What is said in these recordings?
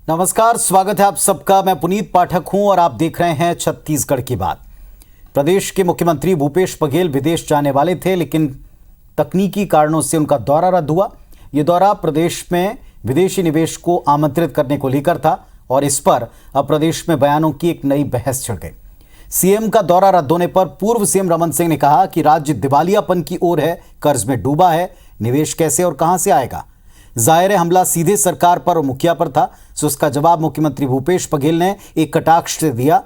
नमस्कार, स्वागत है आप सबका। मैं पुनीत पाठक हूं और आप देख रहे हैं छत्तीसगढ़ की बात। प्रदेश के मुख्यमंत्री भूपेश बघेल विदेश जाने वाले थे, लेकिन तकनीकी कारणों से उनका दौरा रद्द हुआ। यह दौरा प्रदेश में विदेशी निवेश को आमंत्रित करने को लेकर था और इस पर अब प्रदेश में बयानों की एक नई बहस छिड़ गई। सीएम का दौरा रद्द होने पर पूर्व सीएम रमन सिंह ने कहा कि राज्य दिवालियापन की ओर है, कर्ज में डूबा है, निवेश कैसे और कहां से आएगा। जाहिर है हमला सीधे सरकार पर और मुखिया पर था, सो उसका जवाब मुख्यमंत्री भूपेश बघेल ने एक कटाक्ष से दिया।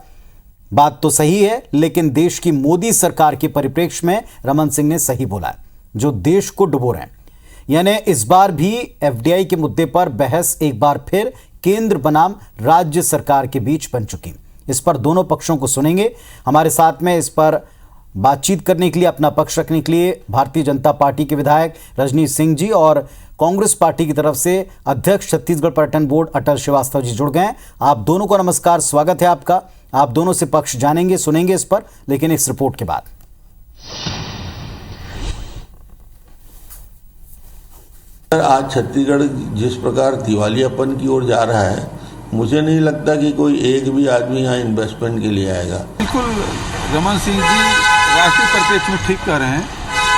बात तो सही है, लेकिन देश की मोदी सरकार के परिप्रेक्ष्य में रमन सिंह ने सही बोला है, जो देश को डुबो रहे हैं। यानी इस बार भी एफडीआई के मुद्दे पर बहस एक बार फिर केंद्र बनाम राज्य सरकार के बीच बन चुकी। इस पर दोनों पक्षों को सुनेंगे। हमारे साथ में इस पर बातचीत करने के लिए, अपना पक्ष रखने के लिए भारतीय जनता पार्टी के विधायक रजनीश सिंह जी और कांग्रेस पार्टी की तरफ से अध्यक्ष छत्तीसगढ़ पर्यटन बोर्ड अटल श्रीवास्तव जी जुड़ गए हैं। आप दोनों को नमस्कार, स्वागत है आपका। आप दोनों से पक्ष जानेंगे, सुनेंगे इस पर, लेकिन इस रिपोर्ट के बाद। आज छत्तीसगढ़ जिस प्रकार दिवालियापन की ओर जा रहा है, मुझे नहीं लगता कि कोई एक भी आदमी यहाँ इन्वेस्टमेंट के लिए आएगा। बिल्कुल रमन सिंह जी राष्ट्रीय परिप्रेक्ष्य में ठीक कह रहे हैं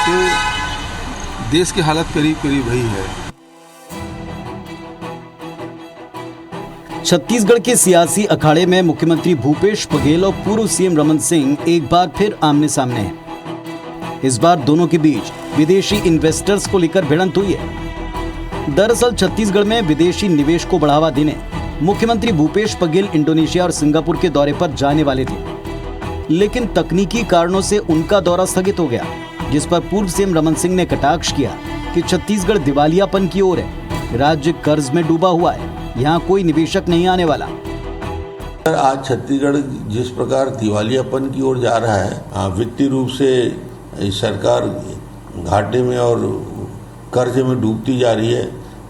कि देश की हालत करीब करीब वही है। छत्तीसगढ़ के सियासी अखाड़े में मुख्यमंत्री भूपेश बघेल और पूर्व सीएम रमन सिंह एक बार फिर आमने सामने हैं। इस बार दोनों के बीच विदेशी इन्वेस्टर्स को लेकर भिड़ंत हुई है। दरअसल छत्तीसगढ़ में विदेशी निवेश को बढ़ावा देने मुख्यमंत्री भूपेश बघेल इंडोनेशिया और सिंगापुर के दौरे पर जाने वाले थे, लेकिन तकनीकी कारणों से उनका दौरा स्थगित हो गया, जिस पर पूर्व सीएम रमन सिंह ने कटाक्ष किया कि छत्तीसगढ़ दिवालियापन की ओर है, राज्य कर्ज में डूबा हुआ है, यहाँ कोई निवेशक नहीं आने वाला। आज छत्तीसगढ़ जिस प्रकार दिवालियापन की ओर जा रहा है, वित्तीय रूप से सरकार घाटे में और कर्ज में डूबती जा रही है,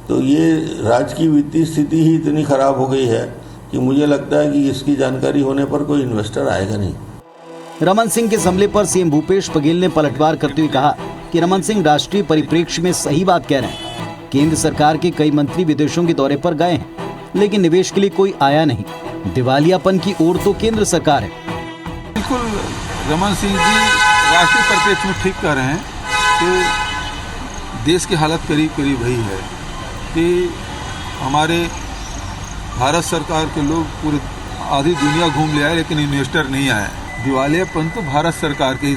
तो ये राज्य की वित्तीय स्थिति ही इतनी खराब हो गई है कि मुझे लगता है कि इसकी जानकारी होने पर कोई इन्वेस्टर आएगा नहीं। रमन सिंह के हमले पर सीएम भूपेश बघेल ने पलटवार करते हुए कहा कि रमन सिंह राष्ट्रीय परिप्रेक्ष्य में सही बात कह रहे हैं। केंद्र सरकार के कई मंत्री विदेशों के दौरे पर गए हैं, लेकिन निवेश के लिए कोई आया नहीं। दिवालियापन की ओर तो केंद्र सरकार है। बिल्कुल रमन सिंह जी राष्ट्रीय परिप्रेक्ष्य में ठीक कह रहे हैं कि देश की हालत करीब करीब वही है कि हमारे भारत सरकार के लोग पूरी आधी दुनिया घूम ले आए, लेकिन इन्वेस्टर नहीं आए। दिवालियापन तो भारत सरकार के ही।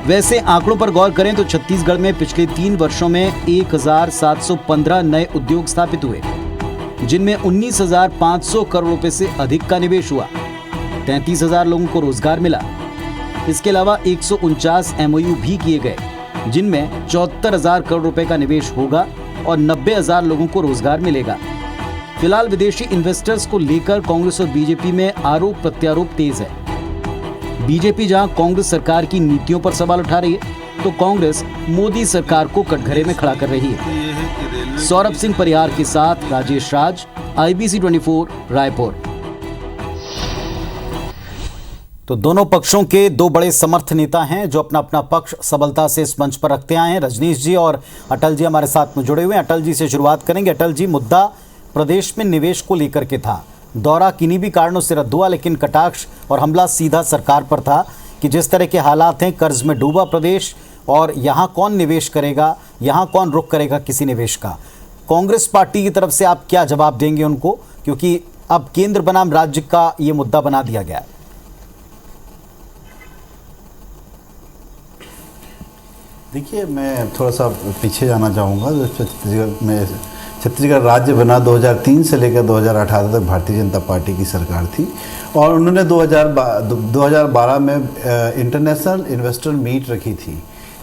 वैसे आंकड़ों पर गौर करें तो छत्तीसगढ़ में पिछले 3 वर्षों में 1715 नए उद्योग स्थापित हुए, जिनमें 19,500 करोड़ रुपए से अधिक का निवेश हुआ। 33,000 लोगों को रोजगार मिला। इसके अलावा 149 एमओयू भी किए गए, जिनमें 74,000 करोड़ रुपए का निवेश होगा और 90,000 लोगों को रोजगार मिलेगा। फिलहाल विदेशी इन्वेस्टर्स को लेकर कांग्रेस और बीजेपी में आरोप प्रत्यारोप तेज है। बीजेपी जहां कांग्रेस सरकार की नीतियों पर सवाल उठा रही है, तो कांग्रेस मोदी सरकार को कटघरे में खड़ा कर रही है। सौरभ सिंह परिहार के साथ राजेश राज, IBC 24, रायपुर। तो दोनों पक्षों के दो बड़े समर्थ नेता हैं जो अपना अपना पक्ष सबलता से इस मंच पर रखते आए हैं। रजनीश जी और अटल जी हमारे साथ में जुड़े हुए हैं। अटल जी से शुरुआत करेंगे। अटल जी, मुद्दा प्रदेश में निवेश को लेकर के था। दौरा किन्हीं भी कारणों से रद्द हुआ, लेकिन कटाक्ष और हमला सीधा सरकार पर था कि जिस तरह के हालात हैं, कर्ज में डूबा प्रदेश और यहाँ कौन निवेश करेगा, यहाँ कौन रुख करेगा किसी निवेश का। कांग्रेस पार्टी की तरफ से आप क्या जवाब देंगे उनको, क्योंकि अब केंद्र बनाम राज्य का ये मुद्दा बना दिया गया है। देखिए, मैं थोड़ा सा पीछे जाना चाहूँगा। छत्तीसगढ़ राज्य बना 2003 से लेकर 2018 तक भारतीय जनता पार्टी की सरकार थी और उन्होंने 2012 में इंटरनेशनल इन्वेस्टर मीट रखी थी,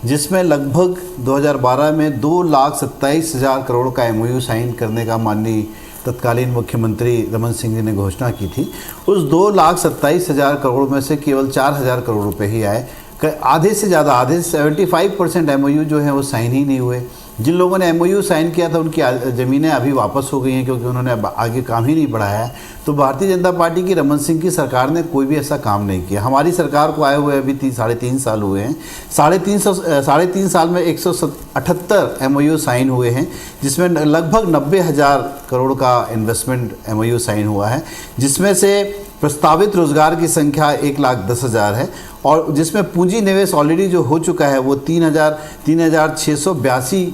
जिसमें लगभग 2012 में 2,27,000 करोड़ का एमओयू साइन करने का माननीय तत्कालीन मुख्यमंत्री रमन सिंह जी ने घोषणा की थी। उस 2,27,000 करोड़ में से केवल 4,000 करोड़ रुपए ही आए। आधे से ज़्यादा, आधे 75% एमओयू जो है वो साइन ही नहीं हुए, जिन लोगों ने एमओयू साइन किया था उनकी ज़मीनें अभी वापस हो गई हैं क्योंकि उन्होंने आगे काम ही नहीं बढ़ाया है। तो भारतीय जनता पार्टी की रमन सिंह की सरकार ने कोई भी ऐसा काम नहीं किया। हमारी सरकार को आए हुए अभी 3.5 साल हुए हैं। 3.5 साल में 178 एमओयू साइन हुए हैं, जिसमें लगभग 90,000 करोड़ का इन्वेस्टमेंट एमओयू साइन हुआ है, जिसमें से प्रस्तावित रोजगार की संख्या 1,10,000 है और जिसमें पूंजी निवेश ऑलरेडी जो हो चुका है वो 3,682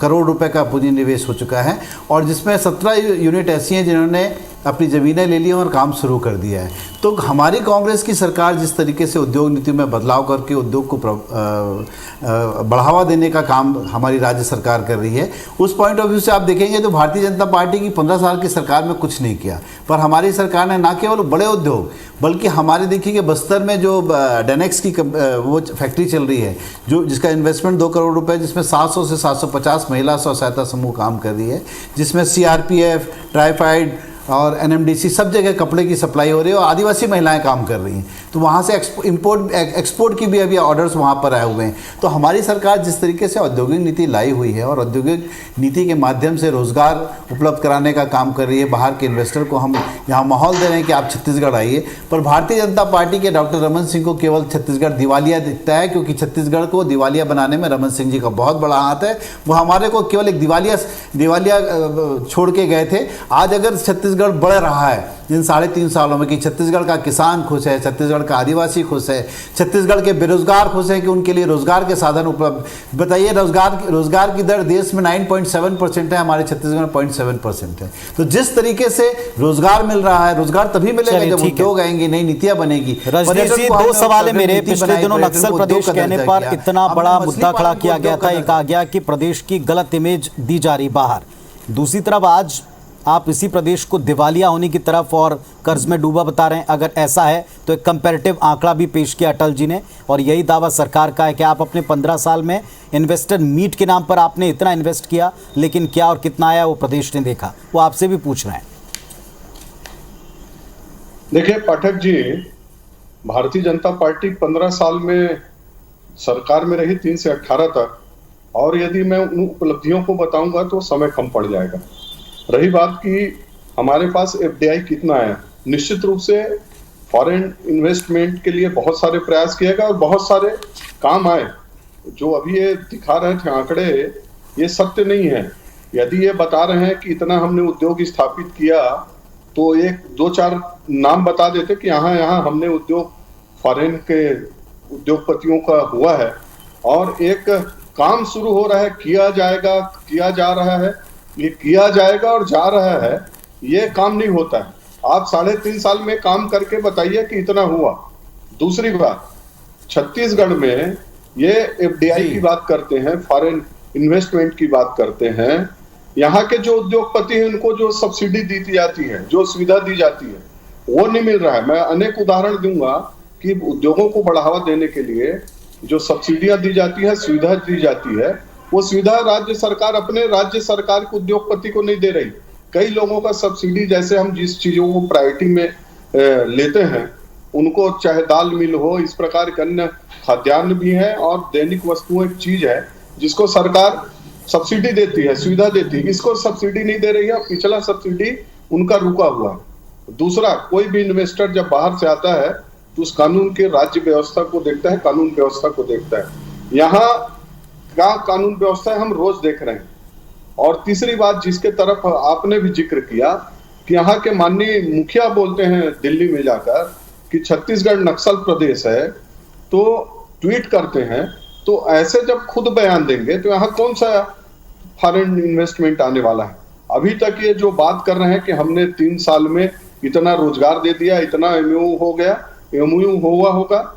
करोड़ रुपए का पूंजी निवेश हो चुका है और जिसमें 17 यूनिट ऐसी हैं जिन्होंने अपनी ज़मीनें ले ली और काम शुरू कर दिया है। तो हमारी कांग्रेस की सरकार जिस तरीके से उद्योग नीति में बदलाव करके उद्योग को बढ़ावा देने का काम हमारी राज्य सरकार कर रही है, उस पॉइंट ऑफ व्यू से आप देखेंगे तो भारतीय जनता पार्टी की 15 साल की सरकार में कुछ नहीं किया। पर हमारी सरकार ने ना केवल बड़े उद्योग बल्कि हमारे देखिए कि बस्तर में जो डेनेक्स की वो फैक्ट्री चल रही है जिसका इन्वेस्टमेंट 2 करोड़ रुपए, जिसमें 700 से 750 महिला स्व सहायता समूह काम कर रही है, जिसमें CRPF, ट्राइफाइड और NMDC सब जगह कपड़े की सप्लाई हो रही है और आदिवासी महिलाएं काम कर रही हैं। तो वहाँ से एक्सपोर्ट की भी अभी ऑर्डर्स वहाँ पर आए हुए हैं। तो हमारी सरकार जिस तरीके से औद्योगिक नीति लाई हुई है और औद्योगिक नीति के माध्यम से रोज़गार उपलब्ध कराने का काम कर रही है, बाहर के इन्वेस्टर को हम यहाँ माहौल दे रहे हैं कि आप छत्तीसगढ़ आइए। पर भारतीय जनता पार्टी के डॉक्टर रमन सिंह को केवल छत्तीसगढ़ दिवालिया दिखता है, क्योंकि छत्तीसगढ़ को दिवालिया बनाने में रमन सिंह जी का बहुत बड़ा हाथ है। वो हमारे को केवल एक दिवालिया छोड़ के गए थे। आज अगर छत्तीसगढ़ बढ़ रहा है इन 3.5 सालों में कि छत्तीसगढ़ का किसान खुश है, छत्तीसगढ़ का आदिवासी खुश है, छत्तीसगढ़ के बेरोजगार खुश हैं कि उनके लिए रोजगार के साधन उपलब्ध। बताइए, रोजगार की दर देश में 9.7% है, हमारे छत्तीसगढ़ में 0.7% है। तो जिस तरीके से रोजगार मिल रहा है, रोजगार तभी मिलेगा जब उद्योग आएंगे, नई नीतियां बनेगी। रजनीश जी, 2 सवाल है मेरे। पिछले दिनों नक्सल प्रदेश कहने पर इतना बड़ा मुद्दा खड़ा किया गया था, एक आ गया कि प्रदेश की गलत इमेज दी जा रही बाहर, दूसरी तरफ आज आप इसी प्रदेश को दिवालिया होने की तरफ और कर्ज में डूबा बता रहे हैं। अगर ऐसा है तो एक कंपैरेटिव आंकड़ा भी पेश किया अटल जी ने और यही दावा सरकार का है कि आप अपने 15 साल में इन्वेस्टर मीट के नाम पर आपने इतना इन्वेस्ट किया, लेकिन क्या और कितना आया वो प्रदेश ने देखा। वो आपसे भी पूछ रहे हैं। देखिए पाठक जी, भारतीय जनता पार्टी 15 साल में सरकार में रही 3 से 18 तक, और यदि मैं उन उपलब्धियों को बताऊंगा तो समय कम पड़ जाएगा। रही बात कि हमारे पास FDI कितना है, निश्चित रूप से फॉरेन इन्वेस्टमेंट के लिए बहुत सारे प्रयास किए गए और बहुत सारे काम आए। जो अभी ये दिखा रहे थे आंकड़े, ये सत्य नहीं है। यदि ये बता रहे हैं कि इतना हमने उद्योग स्थापित किया तो 1-2-4 नाम बता देते कि यहाँ हमने उद्योग फॉरेन के उद्योगपतियों का हुआ है और एक काम शुरू हो रहा है, किया जाएगा, किया जा रहा है, ये किया जाएगा और जा रहा है, ये काम नहीं होता है। आप 3.5 साल में काम करके बताइए कि इतना हुआ। दूसरी बात, छत्तीसगढ़ में ये FDI की बात करते हैं, फॉरेन इन्वेस्टमेंट की बात करते हैं। यहाँ के जो उद्योगपति हैं उनको जो सब्सिडी दी जाती है, जो सुविधा दी जाती है, वो नहीं मिल रहा है। मैं अनेक उदाहरण दूंगा कि उद्योगों को बढ़ावा देने के लिए जो सब्सिडियां दी जाती है, सुविधा दी जाती है, वो सुविधा राज्य सरकार अपने राज्य सरकार के उद्योगपति को नहीं दे रही। कई लोगों का सब्सिडी, जैसे हम जिस चीजों को प्रायोरिटी में लेते हैं, उनको चाहे दाल मिल हो, इस प्रकार के अन्य खाद्यान्न भी है और दैनिक वस्तुएं एक चीज है जिसको सरकार सब्सिडी देती है, सुविधा देती है। इसको सब्सिडी नहीं दे रही है, पिछला सब्सिडी उनका रुका हुआ है। दूसरा, कोई भी इन्वेस्टर जब बाहर से आता है तो उस कानून के राज्य व्यवस्था को देखता है, कानून व्यवस्था को देखता है। यहाँ क्या कानून व्यवस्था है हम रोज देख रहे हैं। और तीसरी बात जिसके तरफ आपने भी जिक्र किया कि यहाँ के माननीय मुखिया बोलते हैं दिल्ली में जाकर कि छत्तीसगढ़ नक्सल प्रदेश है, तो ट्वीट करते हैं। तो ऐसे जब खुद बयान देंगे तो यहाँ कौन सा फॉरेन इन्वेस्टमेंट आने वाला है। अभी तक ये जो बात कर रहे हैं कि हमने 3 साल में इतना रोजगार दे दिया, इतना एमओयू हो गया, एमओयू हुआ होगा,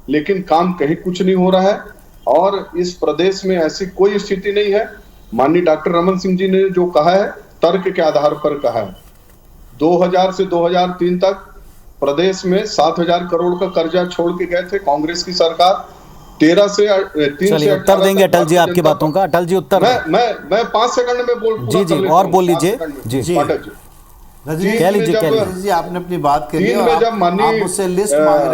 लेकिन काम कहीं कुछ नहीं हो रहा है। और इस प्रदेश में ऐसी कोई स्थिति नहीं है। माननीय डॉक्टर रमन सिंह जी ने जो कहा है, तर्क के आधार पर कहा है। 2000 से 2003 तक प्रदेश में 7,000 करोड़ का कर्जा छोड़ के गए थे कांग्रेस की सरकार। 13 से 3 से उत्तर देंगे अटल जी आपकी बातों का। अटल जी उत्तर मैं 5 सेकंड में बोल जी और बोल लीजिए जी पाठक जी। कह लीजिए आपने अपनी बात कही। जब माननीय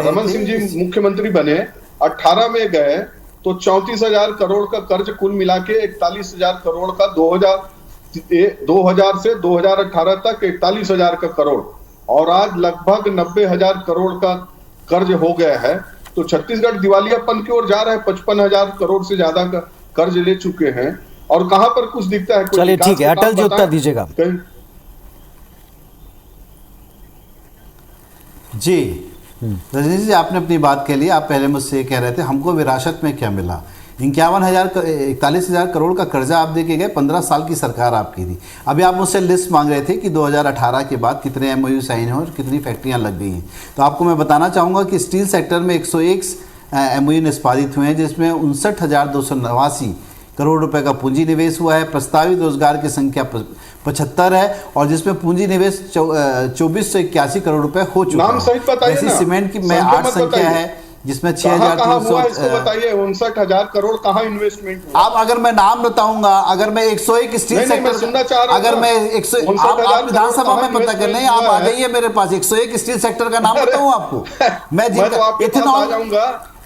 रमन सिंह जी मुख्यमंत्री बने, 18 में गए तो 34,000 करोड़ का कर्ज कुल मिला के 41,000 करोड़ का 2000 से 2018 तक 41,000 का करोड़, और आज लगभग 90,000 करोड़ का कर्ज हो गया है। तो छत्तीसगढ़ दिवालियापन की ओर जा रहा है। 55,000 करोड़ से ज्यादा का कर्ज ले चुके हैं, और कहां पर कुछ दिखता है? चलिए ठीक है, अटल जी उत्तर दीजिएगा। जी रजनीश जी, आपने अपनी बात कह ली। आप पहले मुझसे ये कह रहे थे हमको विरासत में क्या मिला। 41,000 करोड़ का कर्जा आप दे के गए, 15 साल की सरकार आपकी थी। अभी आप मुझसे लिस्ट मांग रहे थे कि 2018 के बाद कितने एमओयू साइन हैं और कितनी फैक्ट्रियां लग गई हैं। तो आपको मैं बताना चाहूँगा कि स्टील सेक्टर में 101 एमओयू निष्पादित हुए हैं, जिसमें 59,289 करोड़ रुपए का पूंजी निवेश हुआ है। प्रस्तावित रोजगार की संख्या 75 है, और जिसमें पूंजी निवेश 2481 करोड़ रुपए हो चुका नाम सहित बताइए ना। सीमेंट की में 8 संख्या है, जिसमें 6,300 बताइए 59,000 करोड़ कहाँ इन्वेस्टमेंट हुआ? आप अगर मैं नाम बताऊंगा, अगर मैं 101 स्टील सेक्टर सुनना चाह रहा हूं, अगर मैं 100 आप विधानसभा में पता कर लें, आप आ जाइए मेरे पास। 101 स्टील सेक्टर का नाम बताऊं आपको मैं? इथेनॉल,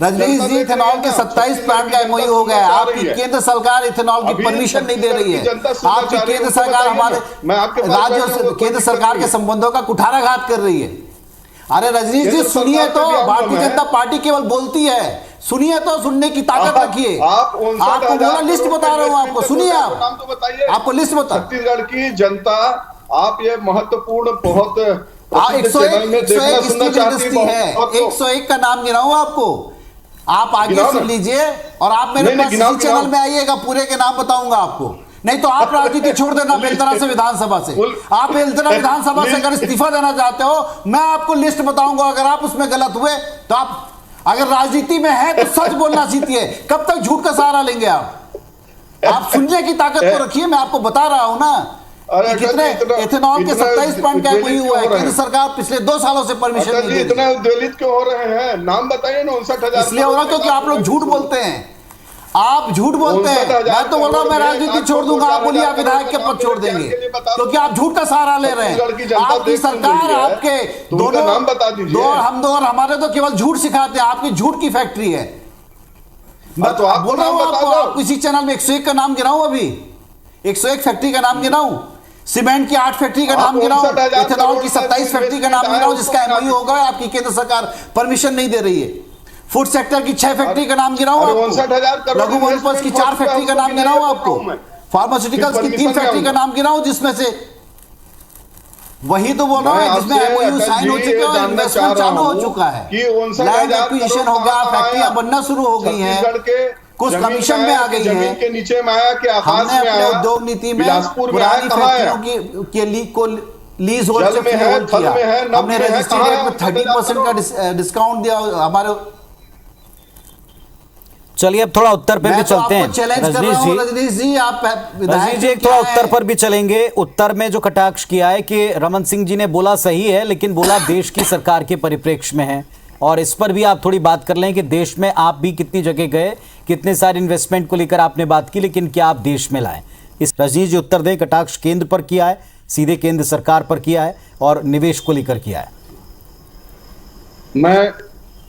रजनीश जी, इथेनॉल के 27 प्लांट का एमओयू हो गया है। आपकी केंद्र सरकार इथेनॉल की परमिशन नहीं दे रही है। आपकी केंद्र सरकार हमारे राज्य और केंद्र सरकार के संबंधों का कुठाराघात कर रही है। अरे रजनीश जी सुनिए तो, भारतीय जनता पार्टी केवल बोलती है, सुनिए तो, सुनने की ताकत रखिए। आपको बोला लिस्ट बता रहा हूँ आपको, सुनिए आपको लिस्ट बता। छत्तीसगढ़ की जनता, आप ये महत्वपूर्ण बहुत 101 का नाम गिनाऊं आपको, आप आगे सुन लीजिए और आप मेरे पास इसी चैनल में आइएगा, पूरे के नाम बताऊंगा आपको। नहीं तो आप राजनीति छोड़ देना बेलतरा से, विधानसभा से। आप बेलतरा विधानसभा से अगर इस्तीफा देना चाहते हो, मैं आपको लिस्ट बताऊंगा। अगर आप उसमें गलत हुए तो आप, अगर राजनीति में है तो सच बोलना सीखिए। कब तक झूठ का सहारा लेंगे आप सुनने की ताकत को रखिए। मैं आपको बता रहा हूं ना, कितने इथेनॉल के 27 प्लांट का एमओयू हुआ है। केंद्र सरकार पिछले 2 सालों से परमिशन नहीं दे रही। इतना उद्वेलित क्यों हो रहे हैं? नाम बताइए ना। 59,000 इसलिए हो रहा क्योंकि आप लोग झूठ बोलते हैं। आप झूठ बोलते हैं। मैं तो बोल रहा हूं मैं राजनीति छोड़ दूंगा, आप बोलिए आप विधायक के पद छोड़ देंगे, क्योंकि आप झूठ का सहारा ले रहे हैं। आपकी सरकार, आपके दोनों नाम बता दीजिए। हम दो और हमारे तो केवल झूठ सिखाते हैं। आपकी झूठ की फैक्ट्री है। मैं तो आप बोल रहा हूं आपको, इसी चैनल में 101 का नाम गिनाऊं, अभी 101 फैक्ट्री का नाम गिनाऊं, सीमेंट की 8 फैक्ट्री का नाम गिनाऊं, इथेनॉल की 27 फैक्ट्री का नाम गिनाऊं जिसका एमओयू होगा। आपकी केंद्र सरकार परमिशन नहीं दे रही है। फूड सेक्टर की 6 फैक्ट्री का नाम गिनाऊं आपको, लघु वनोपज की 4 फैक्ट्री का नाम गिनाऊं आपको, फार्मास्यूटिकल्स की 3 फैक्ट्री का नाम गिनाऊं, जिसमें से वही तो बोल रहा है जिसमें एमओयू साइन हो चुके हैं, इन्वेस्टमेंट चालू हो चुका है, लैंड एक्विजिशन हो गया, फैक्ट्रियां बनना शुरू हो गई हैं, कुछ कमीशन में आ गई है। के नीचे में आया कि आकाश में आया। उद्योग नीति में पुरानी फैक्ट्रियों के लीज होल्ड से किया। हमने रजिस्ट्री रेट में 30% का डिस्काउंट दिया हमारे। चलिए अब थोड़ा उत्तर पर भी चलते हैं रजनीश जी, आप रजनीश जी थोड़ा उत्तर पर भी चलेंगे। उत्तर में जो कटाक्ष किया है कि रमन सिंह जी ने बोला सही है, लेकिन बोला देश की सरकार के परिप्रेक्ष्य में है, और इस पर भी आप थोड़ी बात कर लें कि देश में आप भी कितनी जगह गए, कितने सारे इन्वेस्टमेंट को लेकर आपने बात की, लेकिन क्या आप देश में लाए? इस रजनीश जी उत्तर दें। कटाक्ष केंद्र पर किया है, सीधे केंद्र सरकार पर किया है, और निवेश को लेकर किया है। मैं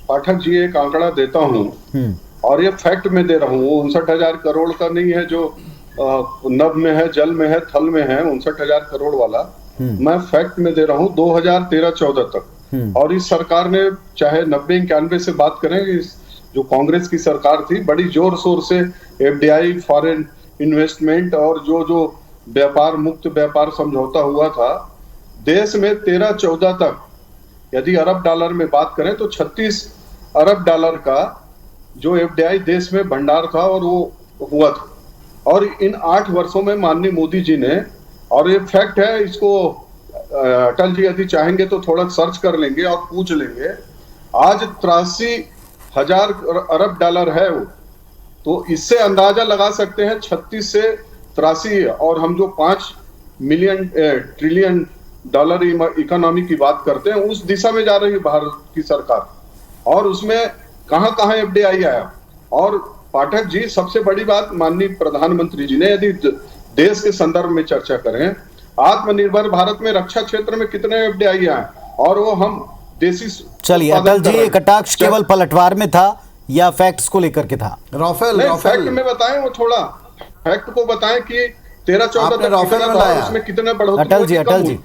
पाठक जी एक आंकड़ा देता हूं, और ये फैक्ट में दे रहा हूँ। 59,000 करोड़ का नहीं है जो नभ में है, जल में है, थल में है। 59,000 करोड़ वाला मैं फैक्ट में दे रहा हूँ 2013-14 तक। और इस सरकार ने चाहे 90-91 से बात करें, जो कांग्रेस की सरकार थी, बड़ी जोर शोर से एफडीआई, फॉरेन इन्वेस्टमेंट और जो व्यापार मुक्त व्यापार समझौता हुआ था, देश में 13-14 तक यदि अरब डॉलर में बात करें तो 36 अरब डॉलर का जो एफडीआई देश में भंडार था, और वो हुआ था। और इन 8 वर्षों में माननीय मोदी जी ने, और ये फैक्ट है, इसको अटल जी यदि चाहेंगे तो थोड़ा सर्च कर लेंगे और पूछ लेंगे, आज 83,000 अरब डॉलर है वो। तो इससे अंदाजा लगा सकते हैं 36 से 83, और हम जो 5 ट्रिलियन डॉलर इकोनॉमी की बात करते हैं, उस दिशा में जा रही है भारत की सरकार। और उसमें कहां एफडीआई आया। और पाठक जी, सबसे बड़ी बात, माननीय प्रधानमंत्री जी ने, यदि देश के संदर्भ में चर्चा करें, आत्मनिर्भर भारत में रक्षा क्षेत्र में कितने एफडीआई आए, और वो हम देसी। चलिए अटल जी, कटाक्ष केवल पलटवार में था, या फैक्ट्स को लेकर के था? राफेल फैक्ट में बताएं, वो थोड़ा फैक्ट को बताएं कि 13-14 आपने राफेल में था, लाया। उसमें कितने बढ़ोतरी अटल जी, हुई, कम अटल हुई?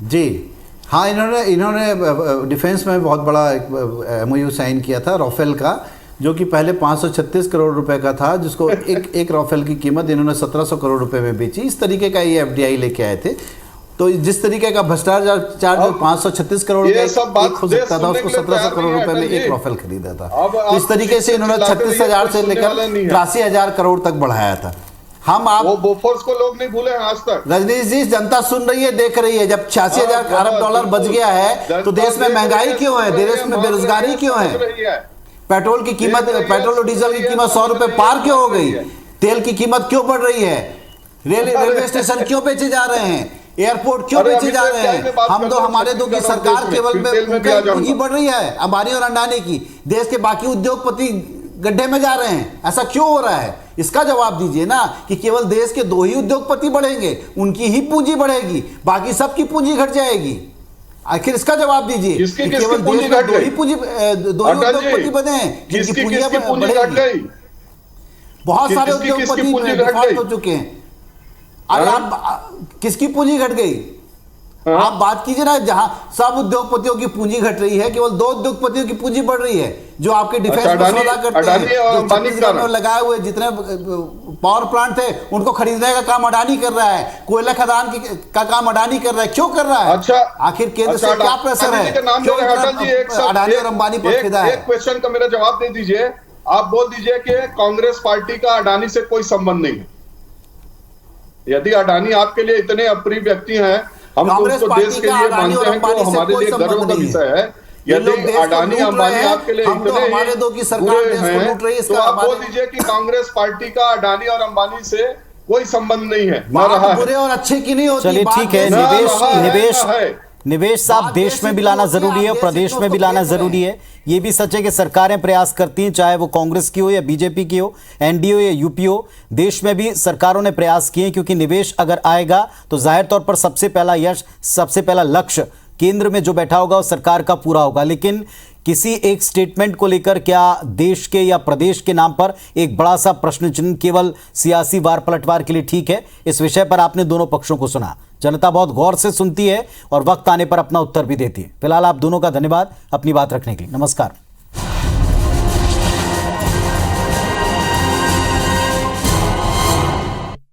जी हाँ, इन्होंने डिफेंस में बहुत बड़ा MOU साइन किया था राफेल का, जो कि पहले 536 करोड़ रुपए का था, जिसको एक राफेल की कीमत इन्होंने 1700 करोड़ रुपए में बेची। इस तरीके का ये FDI लेके आए थे। तो जिस तरीके का भ्रष्टाचार जो 536 करोड़ ये का सब बात एक हो सकता था, सुनने उसको के लिए 1700 तैयार करोड़ नहीं है रुपए में अटल एक जी। राफेल खरीदा था। अब तो इस तरीके से इन्होंने चिल्लाते रहिए, 36,000 से कोई सुनने लेकर वाला नहीं है। 83,000 करोड़ तक बढ़ाया था। वो बोफोर्स को लोग नहीं भूले हैं आज तक। रजनीश जी, जनता सुन रही है, देख रही है। जब 86,000 अरब डॉलर बच गया है तो देश में महंगाई क्यों है, देश में बेरोजगारी क्यों है, पेट्रोल की कीमत, पेट्रोल और डीजल की कीमत 100 रुपए पार क्यों हो गई, तेल की कीमत क्यों बढ़ रही है, रेलवे स्टेशन क्यों बेचे जा रहे हैं, एयरपोर्ट क्यों बेचे जा रहे हैं? हम तो हमारे दो की सरकार केवल में पूंजी बढ़ रही है, अंबानी और अंडानी की। देश के बाकी उद्योगपति गड्ढे में जा रहे हैं, ऐसा क्यों हो रहा है? इसका जवाब दीजिए ना कि केवल देश के 2 ही उद्योगपति बढ़ेंगे, उनकी ही पूंजी बढ़ेगी, बाकी सबकी पूंजी घट जाएगी। आखिर इसका जवाब दीजिए कि केवल देश में 2 ही उद्योगपति बने हैं जिनकी पूंजी बढ़ेगी। बहुत सारे उद्योगपति डिफॉल्ट हो चुके हैं। अरे आप किसकी पूंजी घट गई? आप बात कीजिए ना, जहां सब उद्योगपतियों की पूंजी घट रही है, केवल 2 उद्योगपतियों की पूंजी बढ़ रही है, जो आपके डिफेंस में सौदा करते हैं, जो छत्तीसगढ़ में लगाए हुए जितने पावर प्लांट थे उनको खरीदने का काम अडानी कर रहा है, कोयला खदान का काम अडानी कर रहा है। क्यों कर रहा है? अच्छा, आखिर केंद्र से क्या प्रेशर है? क्यों अडानी और अंबानी पर फिदा है? एक क्वेश्चन का मेरा जवाब दे दीजिए। आप बोल दीजिए कि कांग्रेस पार्टी का अडानी से कोई संबंध नहीं है। यदि अडानी आपके लिए इतने अप्रिय व्यक्ति हैं, हम तो उसको देश के लिए मानते हैं कि वो हमारे लिए गर्व का विषय है। यदि अडानी अंबानी आपके लिए इतने बुरे हैं, तो आप बोल दीजिए कि कांग्रेस पार्टी का अडानी और अंबानी से कोई संबंध नहीं है, ना रहा है। बुरे और अच्छे की नहीं होती। चलिए ठीक है, निवेश साहब देश में भी लाना जरूरी है, प्रदेश में भी लाना जरूरी है। ये भी सच है कि सरकारें प्रयास करती हैं, चाहे वो कांग्रेस की हो या बीजेपी की हो, एनडीए हो या यूपी हो। देश में भी सरकारों ने प्रयास किए, क्योंकि निवेश अगर आएगा तो जाहिर तौर पर सबसे पहला यश, सबसे पहला लक्ष्य केंद्र में जो बैठा होगा वो सरकार का पूरा होगा। लेकिन किसी एक स्टेटमेंट को लेकर क्या देश के या प्रदेश के नाम पर एक बड़ा सा प्रश्न चिन्ह केवल सियासी वार पलटवार के लिए ठीक है? इस विषय पर आपने दोनों पक्षों को सुना। जनता बहुत गौर से सुनती है और वक्त आने पर अपना उत्तर भी देती है। फिलहाल आप दोनों का धन्यवाद अपनी बात रखने के लिए। नमस्कार।